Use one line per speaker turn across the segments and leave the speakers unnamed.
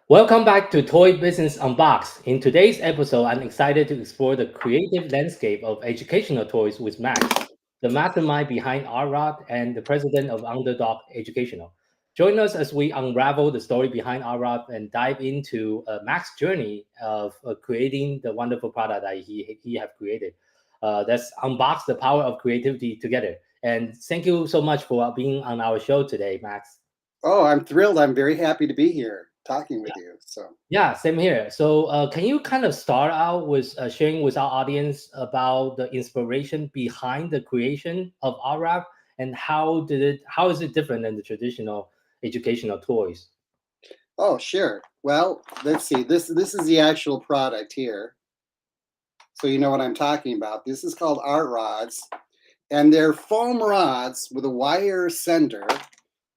Welcome back to Toy Business Unboxed. In today's episode, I'm excited to explore the creative landscape of educational toys with Max, the mastermind behind R-Rod and the president of Underdog Educational. Join us as we unravel the story behind R-Rod and dive into Max's journey of creating the wonderful product that he have created. Let's unbox the power of creativity together. And thank you so much for being on our show today, Max.
Oh, I'm thrilled. I'm very happy to be here talking with you.
Yeah, same here. So, can you kind of start out with sharing with our audience about the inspiration behind the creation of RRAP and how is it different than the traditional educational toys?
Oh, sure. Well, let's see. This is the actual product here. So you know what I'm talking about. This is called art rods, and they're foam rods with a wire center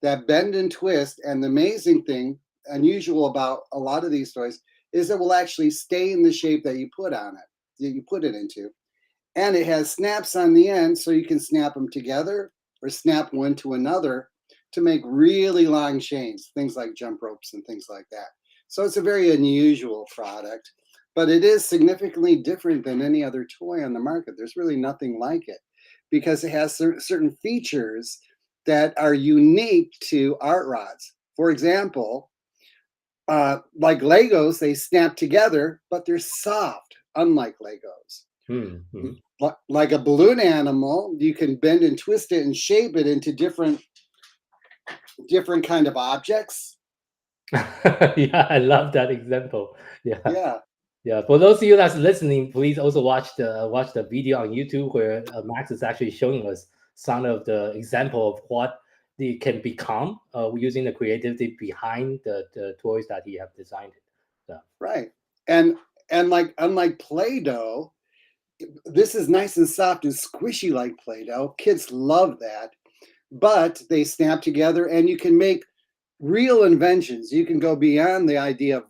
that bend and twist. And the amazing thing, unusual about a lot of these toys, is it will actually stay in the shape that you put on it, that you put it into. And it has snaps on the end, so you can snap them together or snap one to another to make really long chains, things like jump ropes and things like that. So it's a very unusual product, but it is significantly different than any other toy on the market. There's really nothing like it because it has certain features that are unique to art rods. For example, like Legos, they snap together, but they're soft, unlike Legos.
Hmm.
Like a balloon animal, you can bend and twist it and shape it into different kind of objects.
Yeah, I love that example. Yeah.
Yeah.
Yeah, for those of you that's listening, please also watch the video on YouTube where Max is actually showing us some of the example of what they can become using the creativity behind the toys that he have designed. So,
Right. And like unlike Play-Doh, this is nice and soft and squishy like Play-Doh. Kids love that. But they snap together and you can make real inventions. You can go beyond the idea of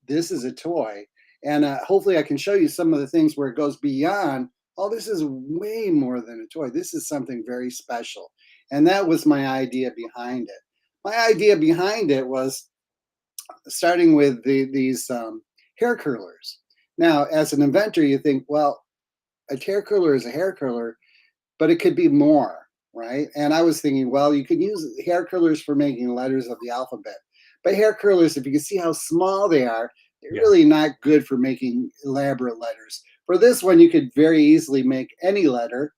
this is a toy. And hopefully I can show you some of the things where it goes beyond, oh, this is way more than a toy. This is something very special. And that was my idea behind it. My idea behind it was starting with these hair curlers. Now, as an inventor, you think, well, a hair curler is a hair curler, but it could be more, right? And I was thinking, well, you could use hair curlers for making letters of the alphabet. But hair curlers, if you can see how small they are, they're
yeah.
really not good for making elaborate letters. For this one, you could very easily make any letter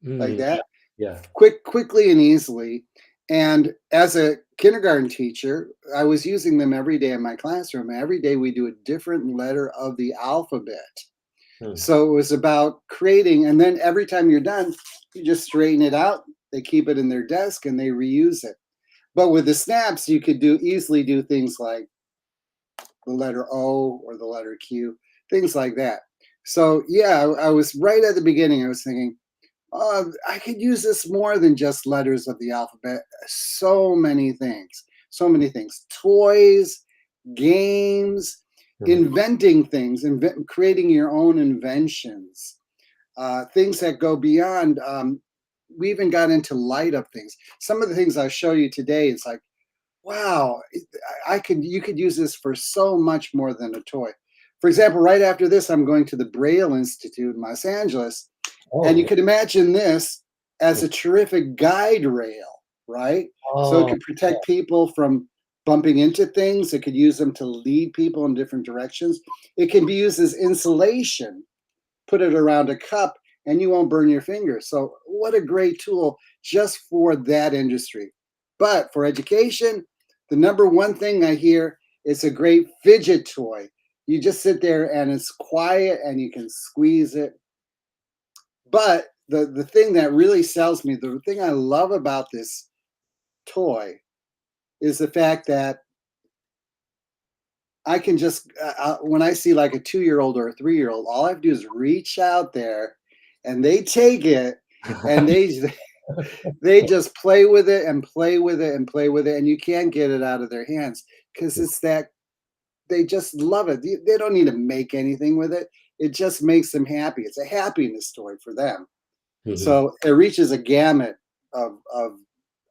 like
Yeah.
that,
Yeah.
quickly and easily. And as a kindergarten teacher, I was using them every day in my classroom. Every day we do a different letter of the alphabet.
Mm.
So it was about creating, and then every time you're done, you just straighten it out. They keep it in their desk and they reuse it. But with the snaps, you could easily do things like the letter O or the letter Q, things like that. So yeah, I was right at the beginning. I was thinking, oh, I could use this more than just letters of the alphabet. So many things. Toys, games,
Mhm.
inventing things, creating your own inventions, things that go beyond. We even got into light up things. Some of the things I'll show you today, it's like, wow, you could use this for so much more than a toy. For example, right after this, I'm going to the Braille Institute in Los Angeles, and you
Oh.
could imagine this as a terrific guide rail, right? So it
Oh.
could protect people from bumping into things. It could use them to lead people in different directions. It can be used as insulation. Put it around a cup and you won't burn your fingers. So what a great tool just for that industry. But for education, the number one thing I hear is a great fidget toy. You just sit there and it's quiet and you can squeeze it. But the thing that really sells me, the thing I love about this toy is the fact that I can just when I see like a 2-year-old or a 3-year-old, all I have to do is reach out there, and they take it, and They just play with it and play with it and play with it, and you can't get it out of their hands because it's that they just love it. They don't need to make anything with it. It just makes them happy. It's a happiness toy for them.
Mhm.
So it reaches a gamut of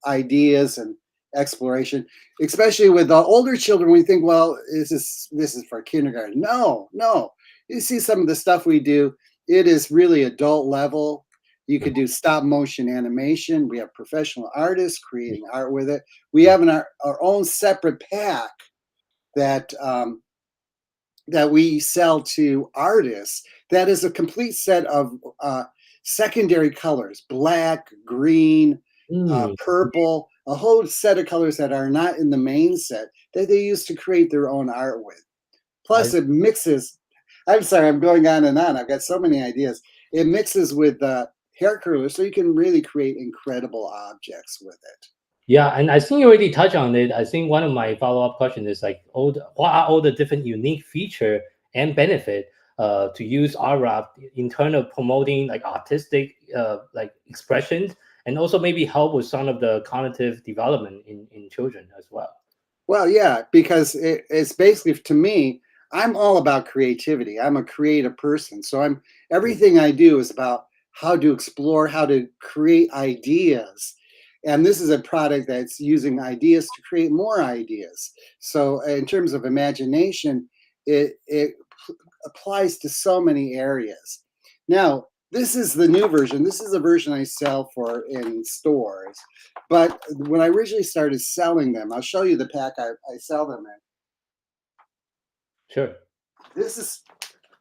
ideas and exploration, especially with the older children. We think, well, this is for kindergarten. No, no. You see some of the stuff we do, it is really adult level. You could do stop motion animation. We have professional artists creating art with it. We have our own separate pack that that we sell to artists that is a complete set of secondary colors: black, green,
Mm,
purple, a whole set of colors that are not in the main set that they use to create their own art with.
I
Plus, it mixes. I'm sorry, I'm going on and on. I've got so many ideas. It mixes with hair curlers, so you can really create incredible objects with it.
Yeah, and I think you already touched on it. I think one of my follow-up questions is like, what are all the different unique feature and benefit to use RRAP internal promoting like artistic like expressions, and also maybe help with some of the cognitive development in children as well.
Well, yeah, because it's basically, to me, I'm all about creativity. I'm a creative person. So
Mm,
everything I do is about how to explore, how to create ideas. And this is a product that's using ideas to create more ideas. So in terms of imagination, it applies to so many areas. Now, this is the new version. This is a version I sell for in stores. But when I originally started selling them, I'll show you the pack I sell them in.
sure.
This is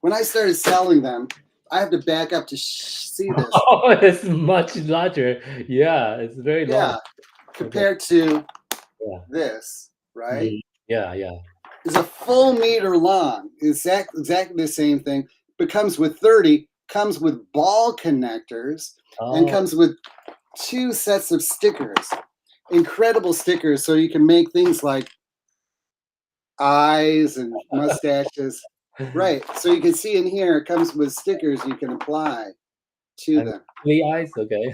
when I started selling them. I have to back up to see this.
Oh, it's much larger. Yeah, it's very long.
Yeah,
Okay.
compared to
Yeah.
this, right?
Mhm. Yeah, yeah.
Is a full meter long. Exactly the same thing. But comes with 30, comes with ball connectors, and
Oh,
comes with two sets of stickers. Incredible stickers, so you can make things like eyes and mustaches. Right. So you can see in here, it comes with stickers you can apply to
and
them.
the eyes. Okay.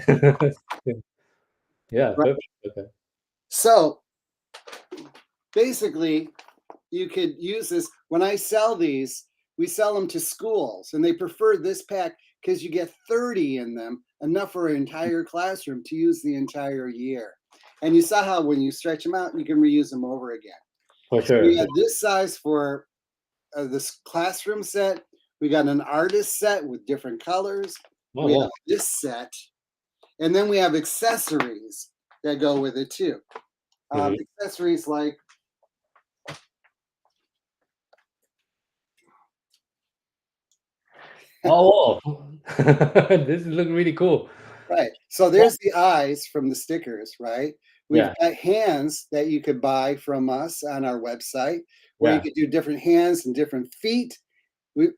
Yeah,
Right.
perfect. Okay.
So basically, you could use this. When I sell these, we sell them to schools, and they prefer this pack because you get 30 in them, enough for an entire classroom to use the entire year. And you saw how when you stretch them out, you can reuse them over again.
For
So we
sure.
had this size for this classroom set. We got an artist set with different colors.
Oh,
We have
wow.
this set, and then we have accessories that go with it too.
Mhm.
Accessories like
Oh, wow. This look really cool.
right. So
Wow.
there's the eyes from the stickers, right? We've
Yeah,
got hands that you could buy from us on our website, where you
yeah.
could do different hands and different feet. We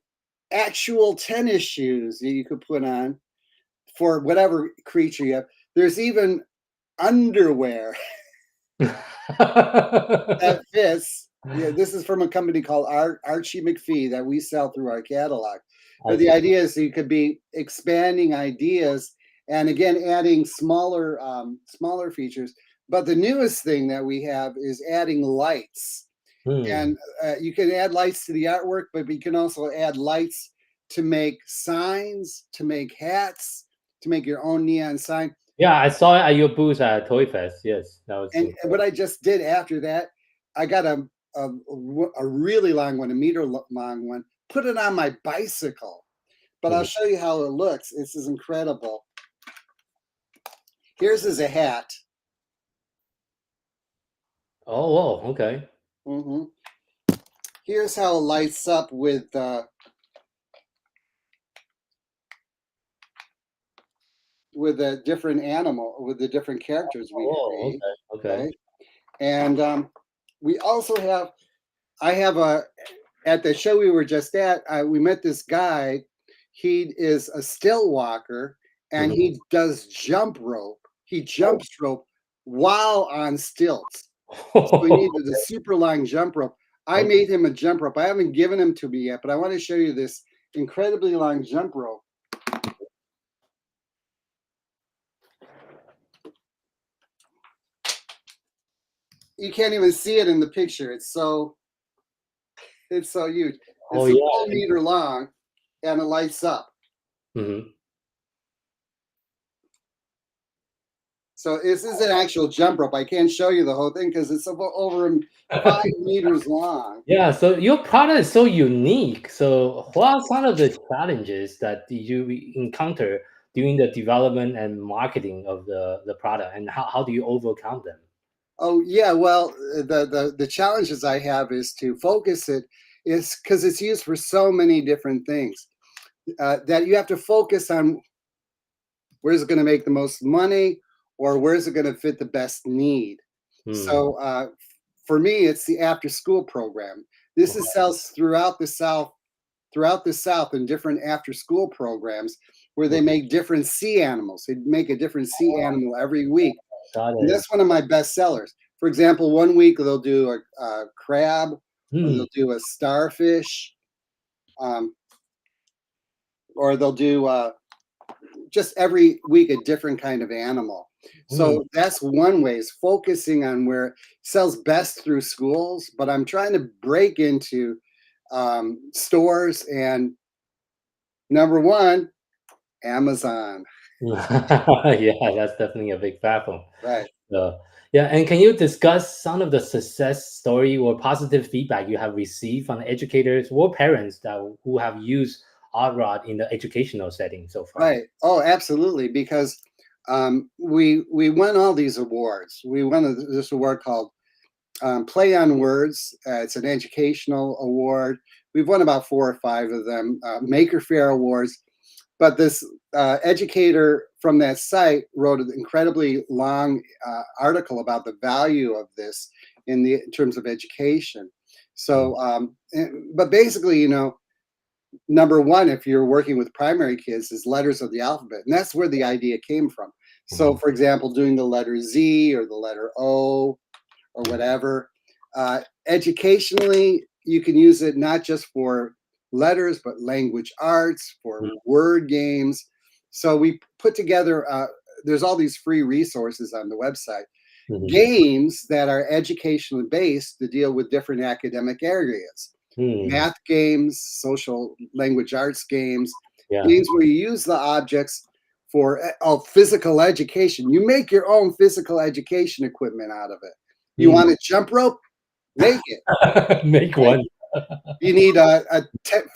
actual tennis shoes that you could put on for whatever creature you have. There's even underwear that fits. Yeah, this is from a company called Archie McPhee that we sell through our catalog.
I
But the
see.
idea is you could be expanding ideas and again adding smaller features. But the newest thing that we have is adding lights,
Hmm.
and you can add lights to the artwork, but you can also add lights to make signs, to make hats, to make your own neon sign.
Yeah, I saw it at your booth at Toy Fest. Yes, that was
And what I just did after that, I got a really long one, a meter long one, put it on my bicycle. But I'll
mhm.
show you how it looks. This is incredible. Here's as a hat.
Oh, wow. Okay.
hmm Here's how it lights up with a different animal, with the different characters we
Oh,
create,
okay. Okay.
right? And we also have, I have at the show we were just at, we met this guy. He is a still walker and
Mhm.
he does jump rope. He
Oh.
jumps rope while on stilts. So he needed a super long jump rope. I
Okay.
made him a jump rope. I haven't given him to me yet, but I want to show you this incredibly long jump rope. you can't even see it in the picture. It's so huge.
Oh
It's a full
yeah.
meter long, and it lights up.
Mhm.
So this is an actual jump rope. I can't show you the whole thing because it's over 5 meters long.
Yeah, so your product is so unique. So what are some of the challenges that you encounter during the development and marketing of the product, and how do you overcome them?
Oh yeah, well, the challenges I have is to focus it is because it's used for so many different things that you have to focus on where's it going to make the most money or where's it going to fit the best need.
Hmm.
So for me, it's the after school program. This is
Okay.
sells throughout the South in different after school programs where they
Mhm.
make different sea animals. They make a different sea animal every week.
Got
And
it.
that's one of my best sellers. For example, one week they'll do a crab or
Hmm.
they'll do a starfish um, or they'll do just every week a different kind of animal.
Hmm.
So that's one way is focusing on where it sells best through schools, but I'm trying to break into stores and number one, Amazon.
Yeah, that's definitely a big platform.
Right.
So, yeah, and can you discuss some of the success story or positive feedback you have received from educators or parents who have used Art Rod in the educational setting so far?
Right. Oh, absolutely. Because we won all these awards. We won this award called Play on Words. It's an educational award. We've won about 4 or 5 of them. Maker Faire awards. But this educator from that site wrote an incredibly long article about the value of this in terms of education.
Mm,
So, but basically, number one, if you're working with primary kids, is letters of the alphabet, and that's where the idea came from. So,
mhm,
for example, doing the letter Z or the letter O or
mm,
whatever. Educationally, you can use it not just for letters, but language arts, for
mm,
word games. So we put together, there's all these free resources on the website,
mhm,
games that are educationally based to deal with different academic areas.
mm.
Math games, social language arts games,
Yeah.
games where you use the objects for physical education. You make your own physical education equipment out of it. You
Mm.
want a jump rope? Make it.
Make
Right?
one.
You need a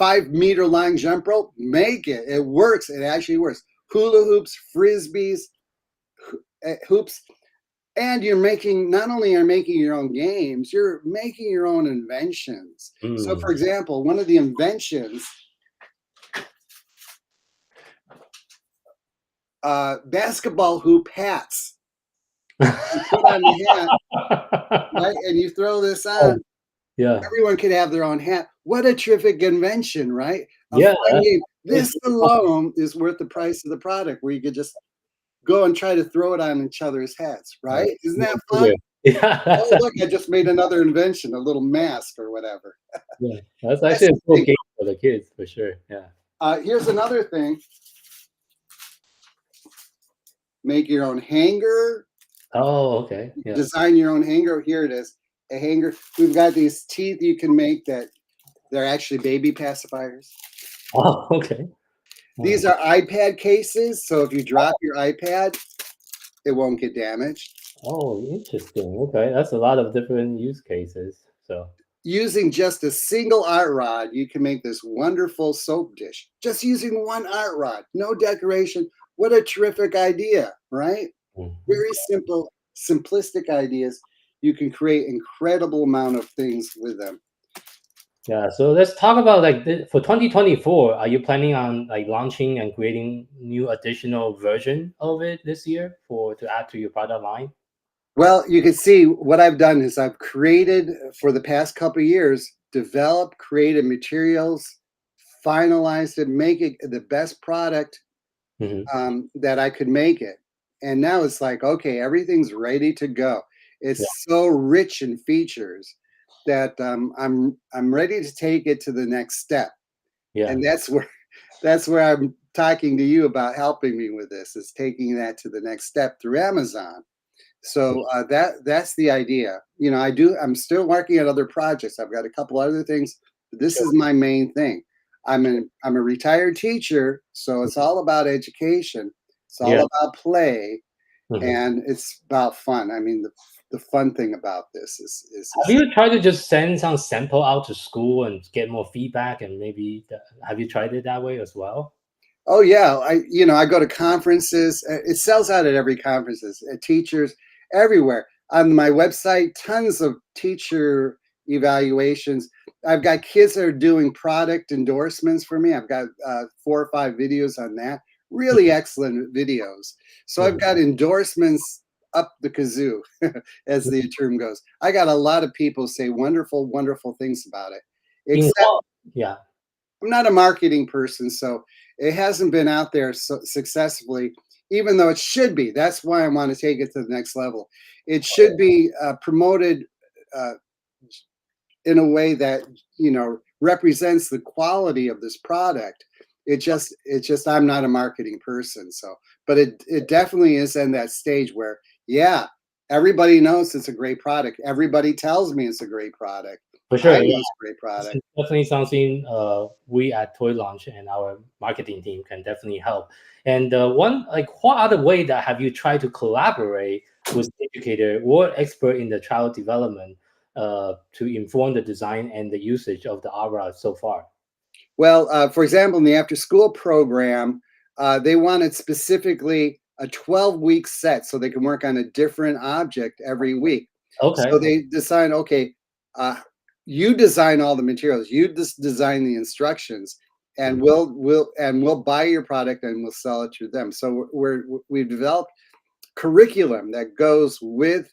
5 meter long jump rope? Make it. It works. It actually works. Hula hoops, frisbees, hoops, and you're making not only are making your own games, you're making your own inventions. So,
Mm.
for example, one of the inventions, basketball hoop hats. You put on the hat, right, and you throw this
Oh,
on.
yeah.
Everyone could have their own hat. What a terrific invention, right? A
Yeah,
fun game.
it's
This alone is worth the price of the product where you could just go and try to throw it on each other's heads,
uh,
right? Isn't that
yeah,
fun?
yeah,
Oh, look, I just made another invention, a little mask or whatever.
yeah, that's
That's
actually a
the
cool
thing.
game for the kids for sure. Yeah.
Here's another thing. Make your own hanger,
Oh, okay. Yeah.
design your own hanger. Here it is, a hanger. We've got these teeth you can make that they're actually baby pacifiers.
Oh, okay.
These are iPad cases, so if you drop your iPad, it won't get damaged.
Oh, interesting. Okay, that's a lot of different use cases. So,
Using just a single art rod, you can make this wonderful soap dish. Just using one art rod, no decoration. What a terrific idea, right?
mhm.
Very simple, simplistic ideas. You can create incredible amount of things with them.
Yeah. So let's talk about like for 2024. Are you planning on like launching and creating new additional version of it this year for to add to your product line?
Well, you can see what I've done is I've created for the past couple of years, developed, created materials, finalized it, make it the best product
Hmm.
that I could make it. And now it's like, okay, everything's ready to go.
Yeah.
It's so rich in features that I'm ready to take it to the next step.
Yeah.
And that's where I'm talking to you about helping me with this is taking that to the next step through Amazon. So that's the idea. I'm still working on other projects. I've got a couple other things, but this
Sure.
is my main thing. I'm a retired teacher, so it's all about education. It's
Yeah.
all about play,
Mhm.
and it's about fun. I mean, the fun thing about this
Have you tried to just send some sample out to school and get more feedback and maybe have you tried it that way as well?
Oh yeah, I go to conferences. It sells out at every conferences, at teachers everywhere. On my website, tons of teacher evaluations. I've got kids that are doing product endorsements for me. I've got 4 or 5 videos on that. Really excellent videos. So I've
Mhm.
got endorsements up the kazoo, as the term goes. I got a lot of people say wonderful, wonderful things about it.
In
Except
what yeah.
I'm not a marketing person, so it hasn't been out there successfully, even though it should be. That's why I want to take it to the next level. It should be promoted uh, in a way that represents the quality of this product. It's just I'm not a marketing person, so but it definitely is in that stage where yeah, everybody knows it's a great product. Everybody tells me it's a great product.
For
I
sure, yeah.
know it's a great
This
product.
is definitely something we at Toy Launch and our marketing team can definitely help. And one, like, what other way that have you tried to collaborate with educator or expert in the child development to inform the design and the usage of the Aura so far?
Well, for example, in the after school program, they wanted specifically a 12-week set so they can work on a different object every week. So
Okay.
they decide, okay, uh, you design all the materials, you just design the instructions, and
Mhm.
we'll buy your product and we'll sell it to them. So we've developed curriculum that goes with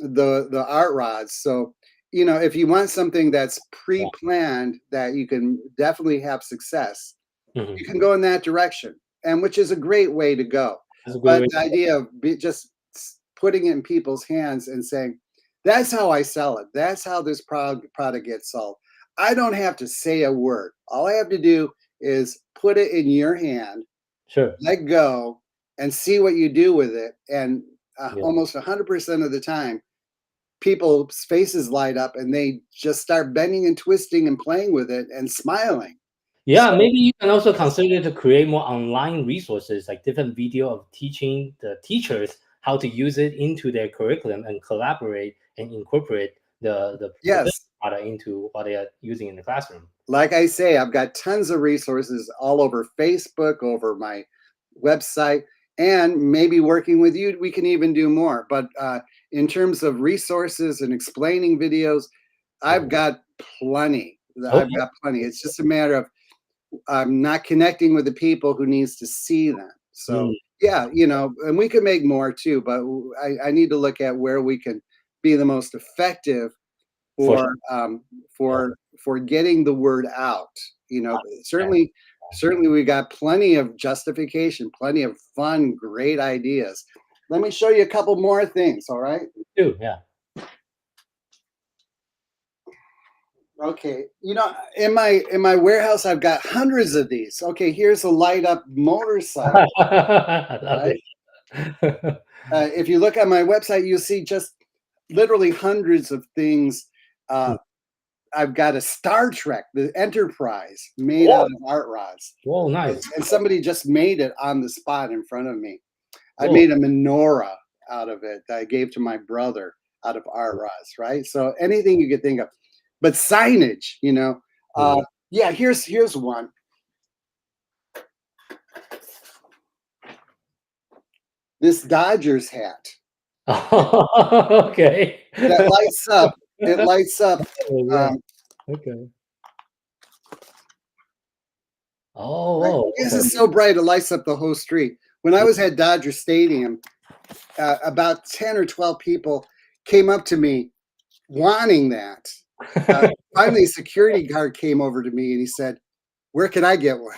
the art rods. So, if you want something that's
Yeah.
pre-planned that you can definitely have success,
Mhm.
you can go in that direction, and which is a great way to go.
That's a good
But
way.
the idea of just putting it in people's hands and saying, "That's how I sell it. That's how this product gets sold." I don't have to say a word. All I have to do is put it in your hand,
Sure.
let go, and see what you do with it. And
Yeah.
almost 100% of the time, people's faces light up and they just start bending and twisting and playing with it and smiling.
Yeah,
So
maybe you can also consider to create more online resources, like different video of teaching the teachers how to use it into their curriculum and collaborate and incorporate the business
yes,
product into what they are using in the classroom.
like I say, I've got tons of resources all over Facebook, over my website, and maybe working with you, we can even do more. But in terms of resources and explaining videos, I've
Mhm.
got plenty. I've
Okay.
got plenty. It's just a matter of not connecting with the people who needs to see them. So
Mm,
yeah, and we can make more too, but I need to look at where we can be the most effective
for sure.
for
Yeah.
for getting the word out.
Yeah.
Certainly we got plenty of justification, plenty of fun, great ideas. Let me show you a couple more things. All right.
Too. Yeah.
Okay. In my warehouse, I've got hundreds of these. Okay, here's a light up motorcycle.
I love
Right.
it.
If you look at my website, you'll see just literally hundreds of things. Uh, I've got a Star Trek, the Enterprise, made out
Whoa,
of art rods,
whoa, nice.
and somebody just made it on the spot in front of me. I
Whoa.
made a menorah out of it that I gave to my brother out of art rods, right? So anything you could think of, but signage,
Mhm.
yeah. Here's one. This Dodgers hat
Okay.
that lights up. It lights up.
Oh, yeah.
Um,
Okay.
right?
Oh, oh,
This
okay.
is so bright, it lights up the whole street. When I was at Dodger Stadium, about 10 or 12 people came up to me wanting that. Uh, Finally, a security guard came over to me and he said, "Where can I get one?"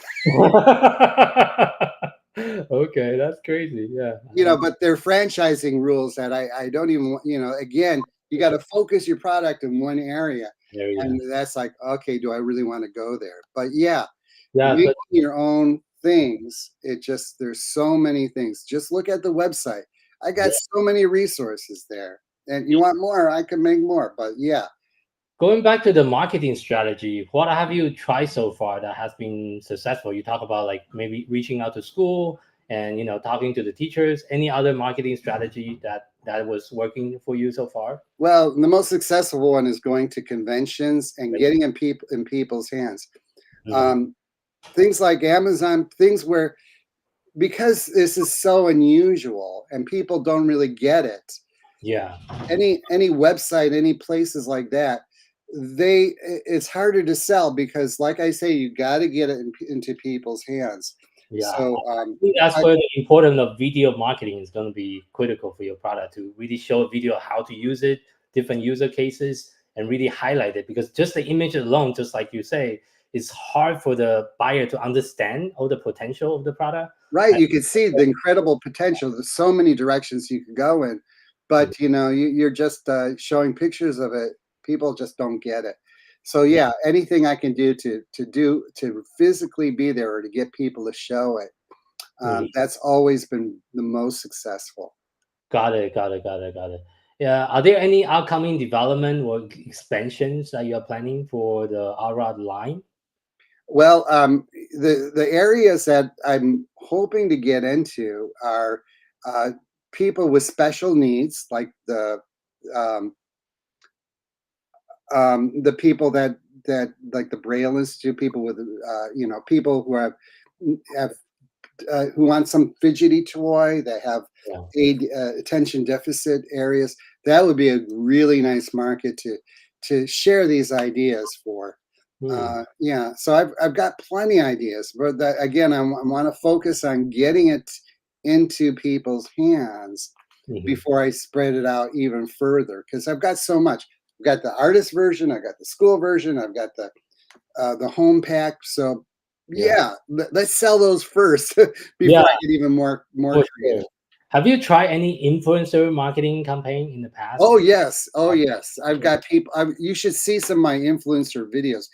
Okay, that's crazy. Yeah.
But they're franchising rules that I don't even want, again, you got to focus your product in one area.
There, yeah.
And that's like, okay, do I really want to go there? But yeah,
Yeah,
making
but
your own things, there's so many things. Just look at the website. I got so many resources there. And you want more, I can make more. But yeah.
Going back to the marketing strategy, what have you tried so far that has been successful? You talk about like maybe reaching out to school and talking to the teachers. Any other marketing strategy that was working for you so far?
Well, the most successful one is going to conventions and getting in people's hands.
Mhm.
Um, things like Amazon, things where, because this is so unusual and people don't really get it,
Yeah,
any website, any places like that, it's harder to sell because, like I say, you got to get it into people's hands.
yeah.
So
I think that's
I,
where the importance of video marketing is going to be critical for your product to really show a video how to use it, different user cases, and really highlight it. Because just the image alone, just like you say, is hard for the buyer to understand all the potential of the product.
right, you can see the incredible potential. There's so many directions you could go in, but you're just showing pictures of it. People just don't get it. So yeah, anything I can do to physically be there or to get people to show it,
Mhm.
that's always been the most successful.
Got it. Got it. Got it. Got it. Yeah. Are there any upcoming development or expansions that you are planning for the Arad line?
Well, the areas that I'm hoping to get into are uh, people with special needs, like um, the people that like the Braille Institute, people with people who have who want some fidgety toy, that have
Yeah.
attention deficit areas. That would be a really nice market to share these ideas for.
Hmm.
Yeah, so I've got plenty ideas, but that, again, I want to focus on getting it into people's hands
Hmm.
before I spread it out even further, because I've got so much. I've got the artist version, I've got the school version, I've got the home pack. So
Yeah.
yeah, let's sell those first
Yeah.
before I get even more
For
creative.
sure. Have you tried any influencer marketing campaign in the past?
Oh yes, oh yes. I've got people. You should see some of my influencer videos.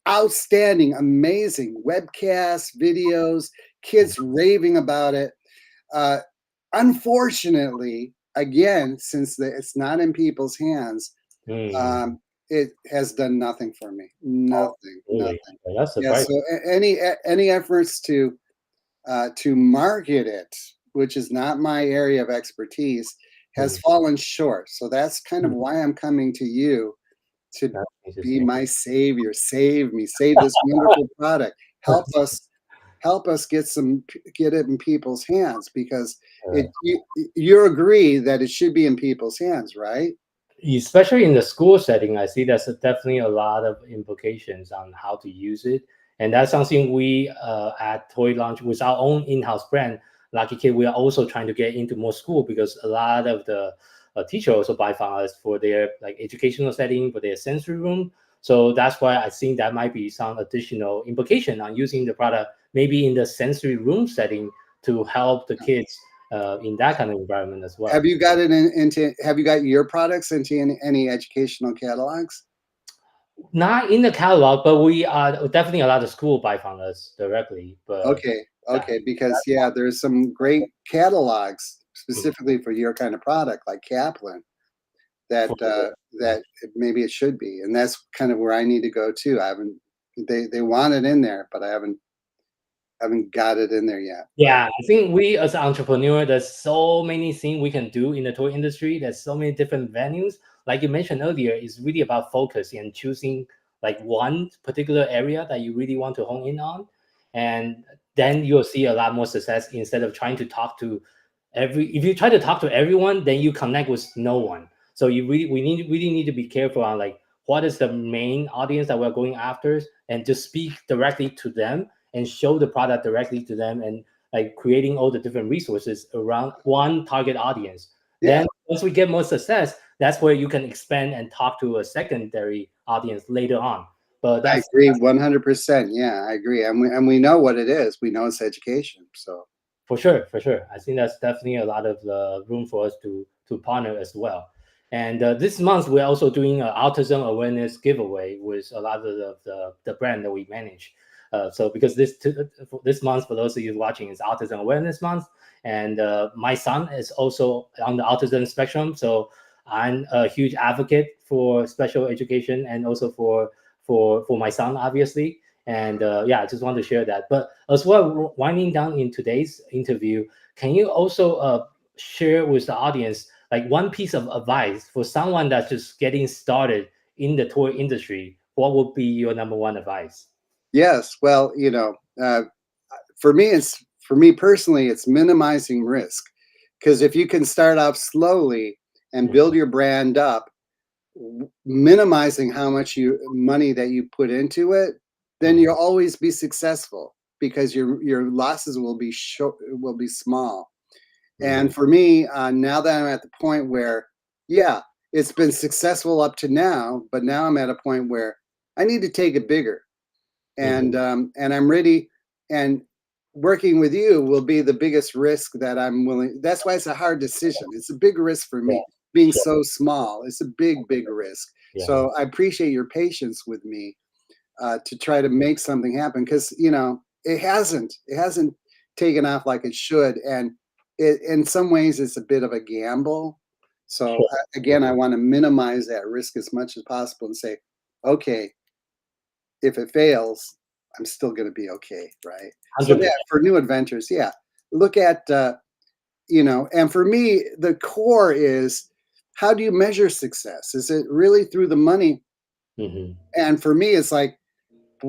Outstanding, amazing webcasts, videos, kids raving about it. Uh, Unfortunately, again, since it's not in people's hands,
Hmm.
um, it has done nothing for me. Nothing,
Really?
nothing.
Okay, that's
Yeah. So
surprising.
any efforts to market it, which is not my area of expertise, has
Hmm.
fallen short. So that's kind of
Hmm.
why I'm coming to you to
That's
be
interesting.
my savior. Save me, save this wonderful product. Help us get it in people's hands, because
Uh,
you agree that it should be in people's hands, right?
Especially in the school setting, I see there's definitely a lot of implications on how to use it, and that's something we at Toy Launch with our own in-house brand, Lucky Kid, we are also trying to get into more school because a lot of the teacher also buy from us for their like educational setting for their sensory room. So that's why I think that might be some additional implication on using the product maybe in the sensory room setting to help the kids in that kind of environment as
Have
well.
you got it into? Have you got your products into any educational catalogs?
Not in the catalog, but we are definitely a lot of school buy from us directly. But
Okay,
yeah,
okay, because
that's
yeah, there's some great catalogs
one.
specifically for your kind of product, like Kaplan, that
For sure. Yeah.
maybe it should be, and that's kind of where I need to go too. I haven't. They want it in there, but I haven't got it in there yet. But
Yeah, I think we as an entrepreneur, there's so many things we can do in the toy industry. There's so many different venues. Like you mentioned earlier, it's really about focus and choosing like one particular area that you really want to hone in on. And then you'll see a lot more success instead of trying to talk to if you try to talk to everyone, then you connect with no one. So we really need to be careful on like what is the main audience that we're going after and just speak directly to them and show the product directly to them and like creating all the different resources around one target audience.
yeah,
Then once we get more success, that's where you can expand and talk to a secondary audience later on. But
I
that's
agree 100%. Yeah, I agree, and we know what it is. We know it's education. So
for sure, for sure. I think that's definitely a lot of room for us to partner as well. And this month we're also doing an autism awareness giveaway with a lot of the brand that we manage. So because this month, for those of you watching, is Autism Awareness Month, and my son is also on the autism spectrum. So I'm a huge advocate for special education and also for my son, obviously. And yeah, I just want to share that. But as well, winding down in today's interview, can you also share with the audience like one piece of advice for someone that's just getting started in the toy industry? What would be your number one advice?
Yes. Well, for me personally, it's minimizing risk. Because if you can start off slowly and
Mhm,
build your brand up, minimizing how much money that you put into it, then
mhm,
you'll always be successful because your losses will be small.
mhm,
And for me, now that I'm at the point where, yeah, it's been successful up to now, but now I'm at a point where I need to take it bigger,
mhm.
and I'm ready. And working with you will be the biggest risk that I'm willing. That's why it's a hard decision. It's a big risk for
Yeah,
me. Being
sure.
so small, it's a big risk.
Yeah, yeah,
So I appreciate your patience with me to try to make something happen because it hasn't taken off like it should, and in some ways it's a bit of a gamble. So
sure.
again, I want to minimize that risk as much as possible and say, okay, if it fails, I'm still going to be okay, right? So yeah,
100%.
for new inventors, yeah, look at and for me, the core is how do you measure success? Is it really through the money?
Mhm.
And for me, it's like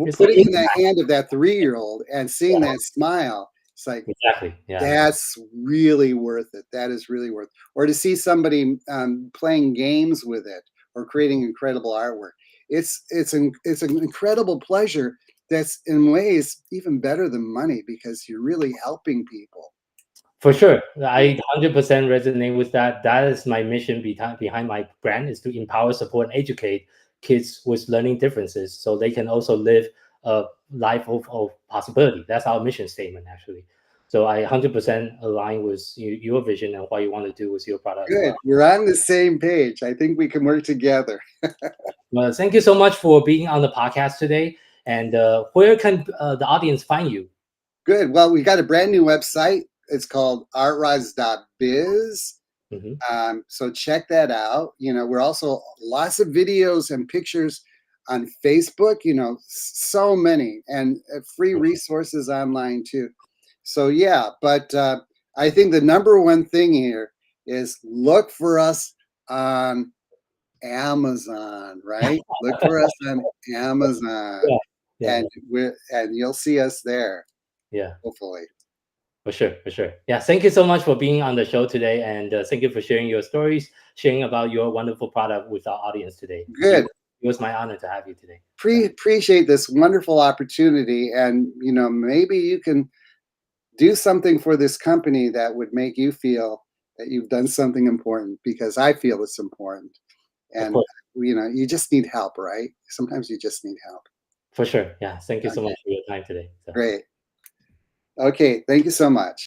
It's the
putting in that
impact.
hand of that 3-year-old and seeing
Yeah,
that smile. It's like
exactly. Yeah.
that's really worth it. That is really worth. Or to see somebody playing games with it or creating incredible artwork. It's an incredible pleasure. That's in ways even better than money because you're really helping people.
For sure.
Yeah.
I 100% resonate with that. That is my mission behind my brand is to empower, support, and educate kids with learning differences so they can also live a life of possibility. That's our mission statement, actually. So I 100% align with your vision and what you want to do with your product as well.
Good. We're on the same page. I think we can work together.
Well, thank you so much for being on the podcast today. And where can the audience find you?
Good. Well, we got a brand new website. It's called artrods.biz.
Hmm.
So check that out. We're also lots of videos and pictures on Facebook, so many, and free resources online too. So yeah, but I think the number one thing here is look for us on Amazon, right? Look for us on Amazon,
Yeah, yeah,
and
yeah,
you'll see us there,
yeah.
hopefully.
For sure, for sure. Yeah, thank you so much for being on the show today, and thank you for sharing your stories, sharing about your wonderful product with our audience today.
Good.
It was my honor to have you today.
Appreciate this wonderful opportunity, and maybe you can do something for this company that would make you feel that you've done something important, because I feel it's important.
Of
And
course,
you just need help, right? Sometimes you just need help.
for sure. Yeah, thank you so
Okay,
much for your time today. So.
great. Okay, thank you so much.